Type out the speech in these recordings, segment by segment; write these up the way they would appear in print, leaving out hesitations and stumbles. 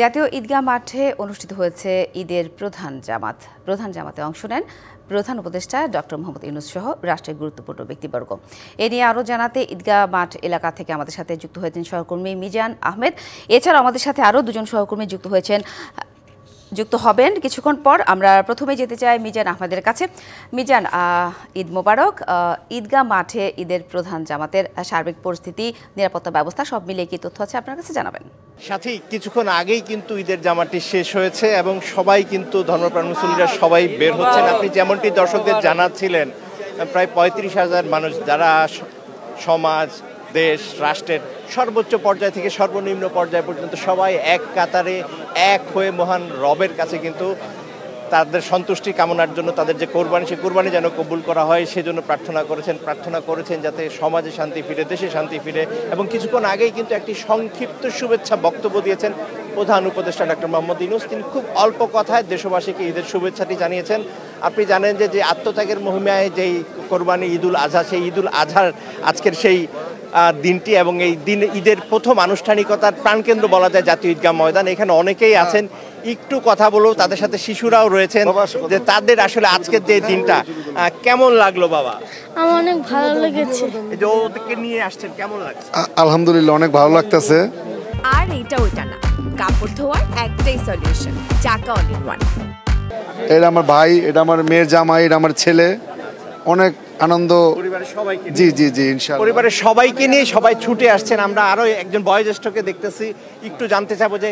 জাতীয় ঈদগাহ মাঠে অনুষ্ঠিত হয়েছে ঈদের প্রধান জামাতে অংশ নেন প্রধান উপদেষ্টা ডক্টর মোহাম্মদ ইউনূস সহ রাষ্ট্রের গুরুত্বপূর্ণ ব্যক্তিবর্গ। এ নিয়ে আরও জানাতে ঈদগাহ মাঠ এলাকা থেকে আমাদের সাথে যুক্ত হয়েছেন সহকর্মী মিজান আহমেদ। এছাড়াও আমাদের সাথে আরও দুজন সহকর্মী যুক্ত হবেন কিছুক্ষণ পর। আমরা প্রথমে যেতে চাই মিজান আহমেদের কাছে। মিজান, ঈদ মোবারক। ঈদগাহ মাঠে ঈদের প্রধান জামাতের সার্বিক পরিস্থিতি, নিরাপত্তা ব্যবস্থা সব মিলিয়ে কি তথ্য আছে আপনার কাছে জানাবেন? সাথে কিছুক্ষণ আগেই কিন্তু ঈদের জামাটি শেষ হয়েছে এবং সবাই কিন্তু ধর্মপ্রাণ মুসল্লিরা সবাই বের হচ্ছেন। আপনি যেমনটি দর্শকদের জানাচ্ছিলেন, প্রায় ৩৫,০০০ মানুষ যারা সমাজ, দেশ, রাষ্ট্রের সর্বোচ্চ পর্যায় থেকে সর্বনিম্ন পর্যায় পর্যন্ত সবাই এক কাতারে এক হয়ে মহান রবের কাছে কিন্তু তাদের সন্তুষ্টি কামনার জন্য তাদের যে কোরবানি, সে কোরবানি যেন কবুল করা হয় সেজন্য প্রার্থনা করেছেন যাতে সমাজে শান্তি ফিরে, দেশে শান্তি ফিরে। এবং কিছুক্ষণ আগেই কিন্তু একটি সংক্ষিপ্ত শুভেচ্ছা বক্তব্য দিয়েছেন প্রধান উপদেষ্টা ডক্টর মোহাম্মদ ইউনূস। তিনি খুব অল্প কথায় দেশবাসীকে ঈদের শুভেচ্ছাটি জানিয়েছেন। আপনি জানেন যে আত্মত্যাগের মহিমায় যেই কোরবানি ঈদুল আজহা, সেই ঈদুল আজহার আজকের সেই দিনটি এবং এই দিন ঈদের প্রথম আনুষ্ঠানিকতার প্রাণকেন্দ্র বলা যায় জাতীয় ঈদগাহ ময়দান। এখানে অনেকেই আছেন, একটু কথা বলবো তাদের সাথে। শিশুরাও রয়েছেন, যে তাদের আসলে আজকের যে দিনটা কেমন লাগলো বাবা? আমার অনেক ভালো লেগেছে। এই যে ওদেরকে নিয়ে আসছেন, কেমন লাগছে? আলহামদুলিল্লাহ অনেক ভালো লাগতেছে। আর এটা ওইটা না, কাপড় ধোয়ার একটাই সলিউশন, চাকা অল ইন ওয়ান। এটা আমার ভাই, এটা আমার মেয়ের জামাই, এটা আমার ছেলে। অনেক আনন্দ পরিবারের সবাইকে। জি জি জি ইনশাআল্লাহ পরিবারের সবাইকে নিয়ে সবাই ছুটে আসছেন। আমরা আরো একজন বয়োজ্যেষ্ঠকে দেখতেছি, একটু জানতে চাবো যে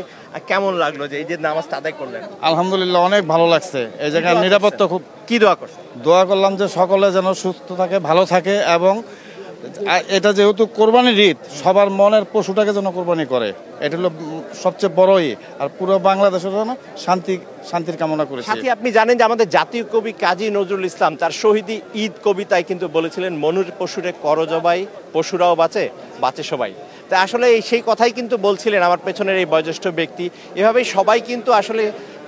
কেমন লাগলো যে এই যে নামাজটা আদায় করলেন? আলহামদুলিল্লাহ অনেক ভালো লাগছে। এই জায়গায় নিরাপত্তা খুব। কি দোয়া করছেন? দোয়া করলাম যে সকলে যেন সুস্থ থাকে, ভালো থাকে, এবং এটা যেহেতু কোরবানির ঈদ, সবার মনের পশুটাকে যেন কোরবানি করে, এটা হলো সবচেয়ে বড় ঈদ। আর পুরো বাংলাদেশের জন্য শান্তির কামনা করেছি। সাথে আপনি জানেন যে আমাদের জাতীয় কবি কাজী নজরুল ইসলাম তার শহীদি ঈদ কবিতায় কিন্তু বলেছিলেন, মনুর পশুরে করজবাই, পশুরাও বাঁচে, বাঁচে সবাই। তা আসলে সেই কথাই কিন্তু বলছিলেন আমার পেছনের এই বয়োজ্যেষ্ঠ ব্যক্তি। এভাবেই সবাই কিন্তু আসলে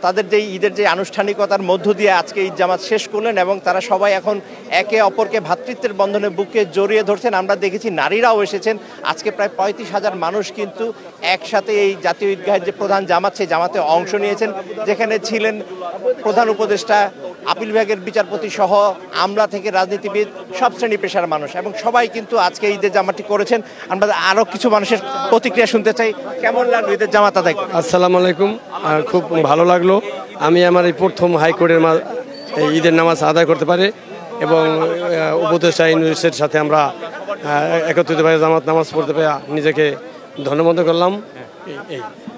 তাদের যে ঈদের যে আনুষ্ঠানিকতার মধ্য দিয়ে আজকে ঈদ জামাত শেষ করলেন এবং তারা সবাই এখন একে অপরকে ভ্রাতৃত্বের বন্ধনে বুকে জড়িয়ে ধরছেন। আমরা দেখেছি নারীরাও এসেছেন। আজকে প্রায় ৩৫,০০০ মানুষ কিন্তু একসাথে এই জাতীয় ঈদগাহের যে প্রধান জামাত, সেই জামাতে অংশ নিয়েছেন, যেখানে ছিলেন প্রধান উপদেষ্টা, আপিল বিভাগের বিচারপতি সহ আমলা থেকে রাজনীতিবিদ, সব শ্রেণী পেশার মানুষ, এবং সবাই কিন্তু আজকে ঈদের জামাতটি করেছেন। আমরা আরও কিছু মানুষের প্রতিক্রিয়া শুনতে চাই। কেমন লাগলো ঈদের জামাত আদায়? আসসালামু আলাইকুম। খুব ভালো লাগলো। আমি আমার এই প্রথম হাইকোর্টের ঈদের নামাজ আদায় করতে পারি এবং উপদেষ্টা ইউনূসের সাথে আমরা একত্রিতভাবে জামাত নামাজ পড়তে পেরে নিজেকে ধন্যবাদ করলাম।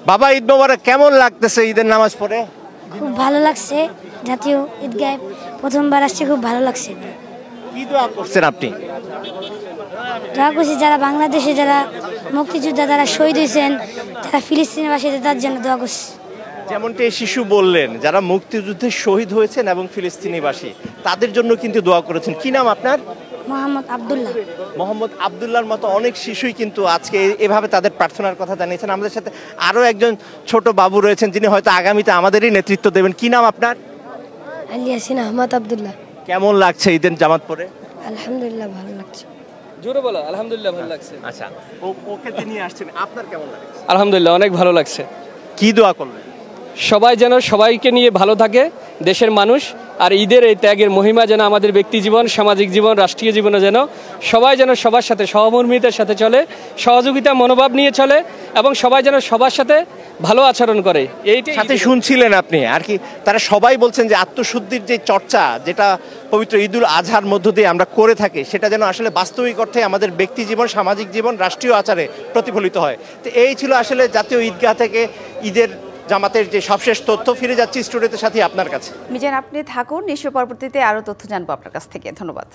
বাবা, ঈদ মোবারক। কেমন লাগতেছে ঈদের নামাজ পড়ে? খুব ভালো লাগছে। জাতীয় ঈদগাহে প্রথমবার আসছে, খুব ভালো লাগছে। কি দোয়া করছেন আপনি? দোয়া করছি যারা বাংলাদেশে যারা মুক্তিযোদ্ধা, যারা শহীদ হয়েছেন, যারা ফিলিস্তিনের বাসীদের, তার জন্য দোয়া করছি। যেমনটি শিশু বললেন, যারা মুক্তিযুদ্ধে শহীদ হয়েছেন এবং ফিলিস্তিনিবাসী, তাদের জন্য কিন্তু দোয়া করেছেন। কি নাম আপনার? মোহাম্মদ আব্দুল্লাহ। মোহাম্মদ আব্দুল্লাহর মতো অনেক শিশুই কিন্তু আজকে এভাবে তাদের প্রার্থনার কথা জানিয়েছেন। আমাদের সাথে আরও একজন ছোট বাবু রয়েছেন, যিনি হয়তো আগামীতে আমাদেরই নেতৃত্ব দেবেন। কি নাম আপনার? আলী ইয়াসিন আহমদ আব্দুল্লাহ। কেমন লাগছে ঈদের জামাত পড়ে? আলহামদুলিল্লাহ ভালো লাগছে। জোরে বলো। আলহামদুলিল্লাহ ভালো লাগছে। আচ্ছা, ওকে নিয়ে আসছেন, আপনার কেমন লাগছে? আলহামদুলিল্লাহ অনেক ভালো লাগছে। কি দোয়া করলেন? সবাই যেন সবাইকে নিয়ে ভালো থাকে, দেশের মানুষ, আর ঈদের এই ত্যাগের মহিমা যেন আমাদের ব্যক্তি জীবন, সামাজিক জীবন, রাষ্ট্রীয় জীবনে যেন সবাই যেন সবার সাথে সহমর্মিতার সাথে চলে, সহযোগিতা মনোভাব নিয়ে চলে, এবং সবাই যেন সবার সাথে ভালো আচরণ করে। এইটাই সাথে শুনছিলেন আপনি আর কি, তারা সবাই বলছেন যে আত্মশুদ্ধির যে চর্চা, যেটা পবিত্র ঈদুল আজহার মধ্য দিয়ে আমরা করে থাকি, সেটা যেন আসলে বাস্তবিক অর্থে আমাদের ব্যক্তি জীবন, সামাজিক জীবন, রাষ্ট্রীয় আচারে প্রতিফলিত হয়। তো এই ছিল আসলে জাতীয় ঈদগাহ থেকে ঈদের জামাতের যে সবশেষ তথ্য। ফিরে যাচ্ছি স্টুডিওতে সাথে আপনার কাছে। মিজান, আপনি থাকুন, নিশ্চয় পরবর্তীতে আরও তথ্য জানবো আপনার কাছ থেকে। ধন্যবাদ।